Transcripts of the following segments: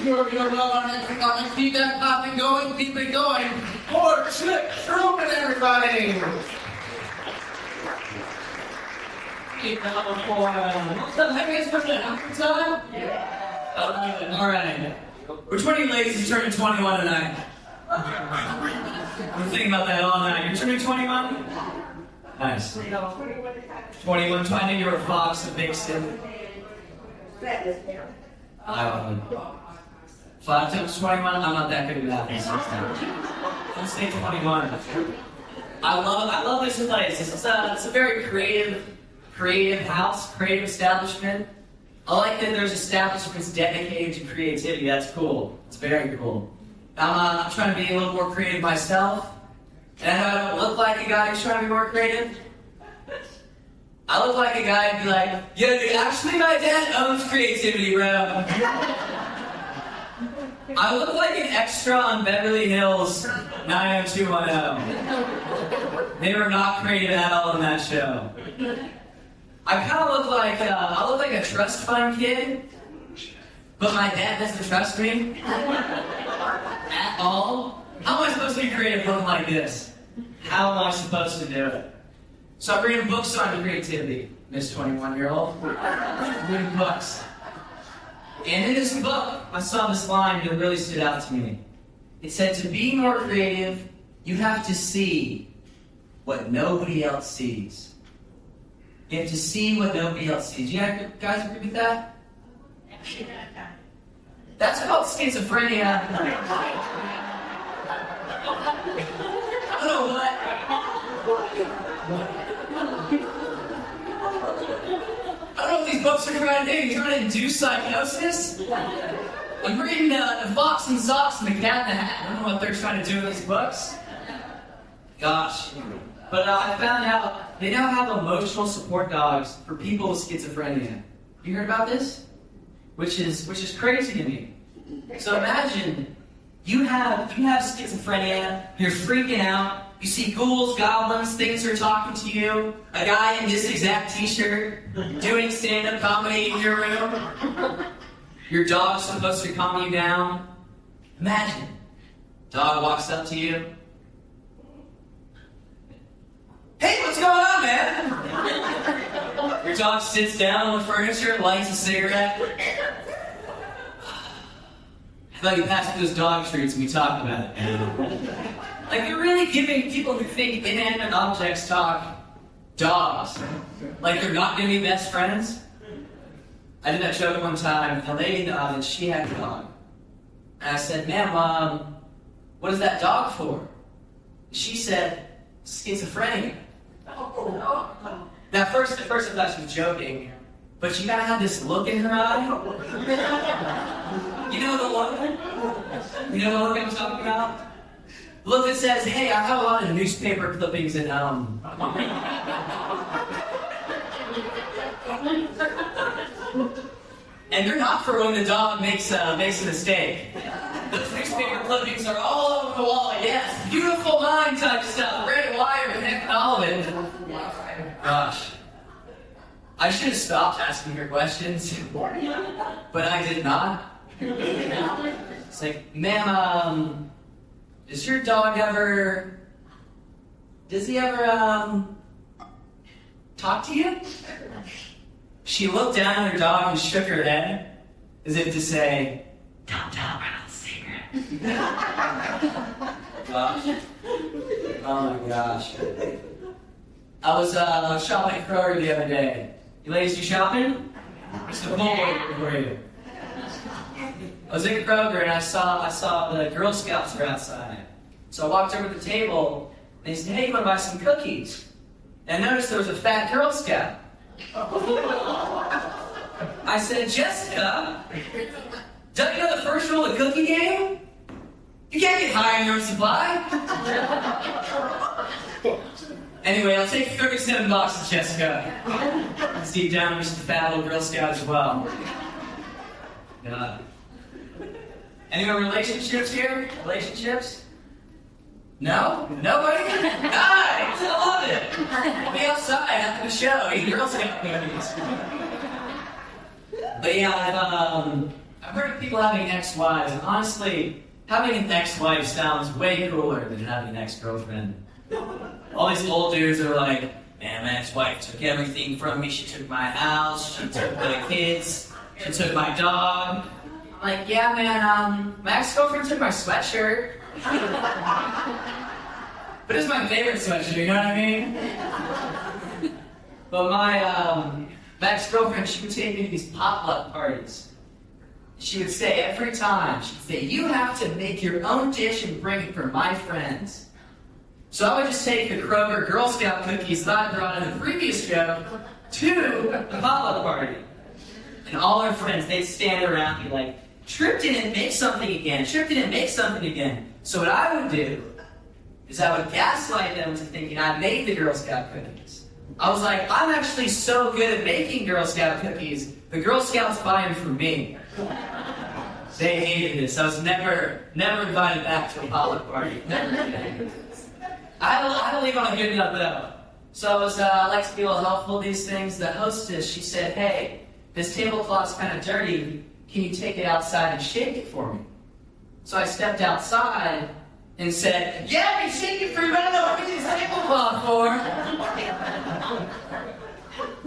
You're gonna keep that popping going, keep it going. Or Slick Truman, everybody. Keep that up for what's the heaviest person after time? Yeah. All right. Which one of you ladies is turning 21 tonight? I'm thinking about that all night. You're turning 21? Nice. 21, I knew you were a fox of Vixen. 5 times 21? I'm not that good at math. Let's say 21. I love this place. It's a very creative house, creative establishment. I like that there's establishments dedicated to creativity. That's cool. It's very cool. I'm trying to be a little more creative myself. And I don't look like a guy who's trying to be more creative. I look like a guy who'd be like, yeah, dude, actually my dad owns creativity, bro. I look like an extra on Beverly Hills 90210. They were not creative at all in that show. I kind of look like a trust fund kid, but my dad doesn't trust me at all. How am I supposed to be creative looking like this? How am I supposed to do it? So I'm reading books on creativity, Miss 21-year-old. Reading books. And in this book, I saw this line that really stood out to me. It said, to be more creative, you have to see what nobody else sees. You have to see what nobody else sees. You guys agree with that? That's called schizophrenia. I don't know what. I don't know what these books are trying to do. You're trying to induce psychosis? I'm reading The Fox and Socks and the Cat in the Hat. I don't know what they're trying to do in these books. Gosh. But I found out they now have emotional support dogs for people with schizophrenia. You heard about this? Which is crazy to me. So imagine you have schizophrenia, you're freaking out, you see ghouls, goblins, things are talking to you, a guy in this exact t-shirt doing stand-up comedy in your room. Your dog's supposed to calm you down. Imagine. Dog walks up to you. Hey, what's going on, man? Your dog sits down on the furniture, lights a cigarette. I thought you passed through those dog treats and we talked about it, man. Like, you're really giving people who think inanimate objects talk dogs. Like, they're not gonna be best friends. I did that joke one time. A lady in the audience, she had a dog. And I said, ma'am, what is that dog for? She said, schizophrenia. Now, at first I thought she was joking, but she kind of had this look in her eye. You know the look? You know the look I was talking about? The look that says, hey, I have a lot of newspaper clippings and and they're not for when the dog makes a mistake. Those newspaper clippings are all over the wall. Yes, beautiful mind type stuff, red wire, and all of it. Gosh, I should have stopped asking her questions, but I did not. It's like, ma'am, does your dog ever? Does he ever talk to you? She looked down at her dog and shook her head, as if to say, "Don't tell her the secret." Gosh. Oh my gosh. I was shopping at Kroger the other day. You ladies do shopping? It's the full for you. I was at Kroger and I saw the Girl Scouts were outside. So I walked over to the table and they said, "Hey, you want to buy some cookies?" And I noticed there was a fat Girl Scout. I said, "Jessica, don't you know the first rule of the cookie game? You can't get high on your own supply." Anyway, I'll take 37 boxes, Jessica. It's deep down, just a fat little Girl Scout as well. God. Any more relationships here? Relationships? No? Nobody? Nice! I love it! Be outside after the show, eat Girl Scout cookies. But yeah, I've I've heard of people having ex-wives, and honestly, having an ex-wife sounds way cooler than having an ex-girlfriend. All these old dudes are like, man, my ex-wife took everything from me. She took my house, she took the kids, she took my dog. I'm like, yeah, man, my ex-girlfriend took my sweatshirt. But it's my favorite sweatshirt, you know what I mean? But my ex-girlfriend, she would take me to these potluck parties. She would say every time, she'd say, you have to make your own dish and bring it for my friends. So I would just take the Kroger Girl Scout cookies that I brought in the previous show to the potluck party. And all our friends, they'd stand around and be like, Trip didn't make something again. Trip didn't make something again. So what I would do is I would gaslight them into thinking I made the Girl Scout cookies. I was like, I'm actually so good at making Girl Scout cookies, the Girl Scouts buy them from me. They hated this. I was never invited back to a potluck party. Never again. I had to leave on a good note though. So I like to be a little helpful with these things. The hostess, she said, hey, this tablecloth's kind of dirty. Can you take it outside and shake it for me? So I stepped outside and said, yeah, I can shake it for you, but I don't know what we use tablecloth for.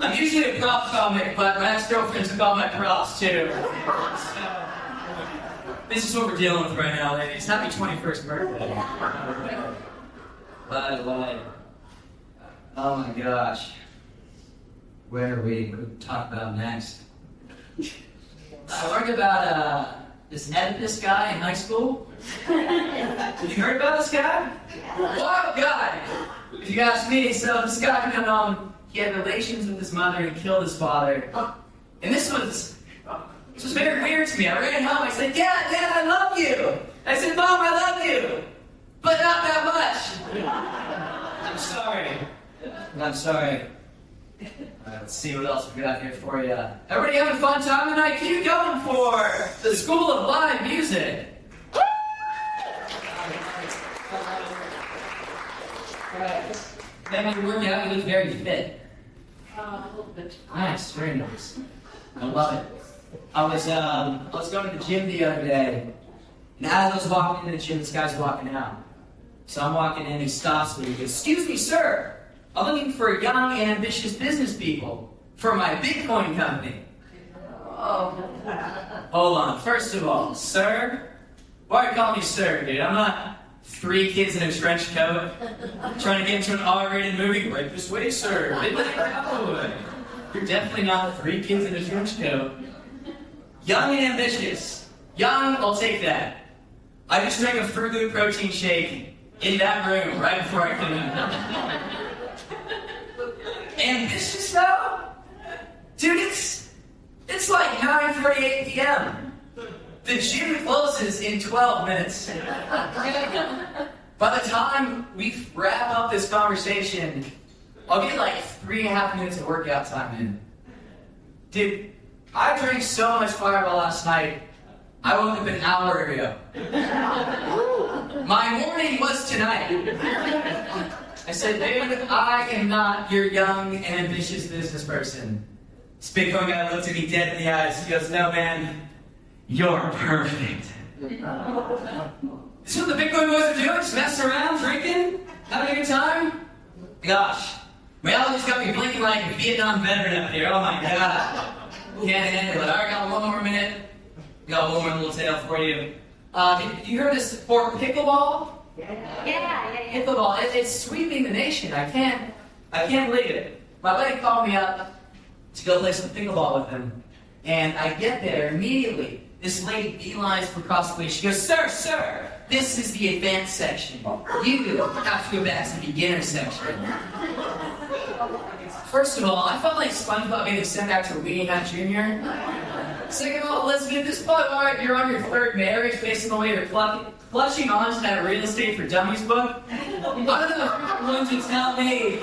I'm usually a prop comic, but my ex-girlfriend took all my props too. So, this is what we're dealing with right now, ladies. Happy 21st birthday. By the way, oh my gosh. Where are we? What do we talk about next? I learned about this Oedipus guy in high school. Have you heard about this guy? Wild guy! If you ask me, so this guy, he had relations with his mother and killed his father. And this was very weird to me. I ran home, I said, Dad, I love you! I said, Mom, I love you! But not that much! I'm sorry. I'm sorry. Alright, let's see what else we got here for you. Everybody having a fun time tonight? Keep going for the School of Live Music. Then when you work out, you look very fit. Nice, very nice. I love it. I was going to the gym the other day, and as I was walking into the gym, this guy's walking out. So I'm walking in, he stops me, he goes, excuse me, sir. I'm looking for young and ambitious business people for my Bitcoin company. Oh. Hold on. First of all, sir? Why are you calling me sir, dude? I'm not 3 kids in a trench coat trying to get into an R-rated movie. Right this way, sir. Midnight Cowboy. You're definitely not 3 kids in a trench coat. Young and ambitious. Young, I'll take that. I just drank a Fruit Loop protein shake in that room right before I came in. Ambitious though? Dude, it's like 9:48 p.m. The gym closes in 12 minutes. By the time we wrap up this conversation, I'll get like 3.5 minutes of workout time in. Dude, I drank so much Fireball last night, I woke up an hour ago. My morning was tonight. I said, David, I am not your young and ambitious business person. This Bitcoin guy looked at me dead in the eyes. He goes, no, man, you're perfect. This is what the Bitcoin boys are doing? Just messing around, drinking, having a good time? Gosh, reality's got me blinking like a Vietnam veteran up here. Oh my God. Can't handle it. All right, got one more minute. Got one more little tale for you. You heard this sport, pickleball? Yeah. Pickleball, it's sweeping the nation. I can't believe it. My buddy called me up to go play some pickleball with him. And I get there immediately. This lady beelines for across the way. She goes, sir, this is the advanced section. You have to go back to the beginner section. First of all, I felt like SpongeBob being sent back to Weenie Hut Jr. Second of all, let's get this part. All right, you're on your 3rd marriage, based on the way you're clutching on to that real estate for dummies book. I don't know if you're going to tell me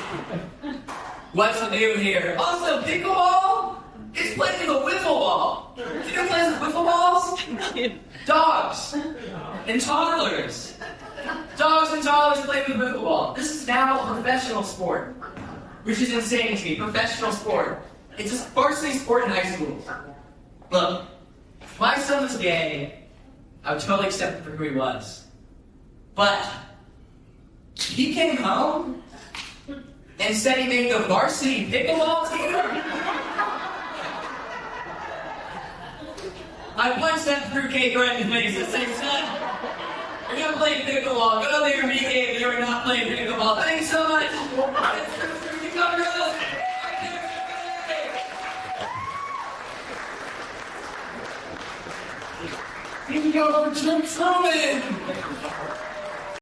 what's new here. Also, pickleball is playing with a wiffle ball. Do you know who plays with wiffle balls? Dogs and toddlers. Dogs and toddlers play with a wiffle ball. This is now a professional sport, which is insane to me. Professional sport. It's a varsity sport in high school. Look, my son was gay, I would totally accept him for who he was. But he came home and said he made the varsity pickleball team. I punched that fruitcake right in the face and said, son, you're gonna play pickleball. Go there and be gay if you're not playing pickleball. Thanks so much. You can go over Jim Truman.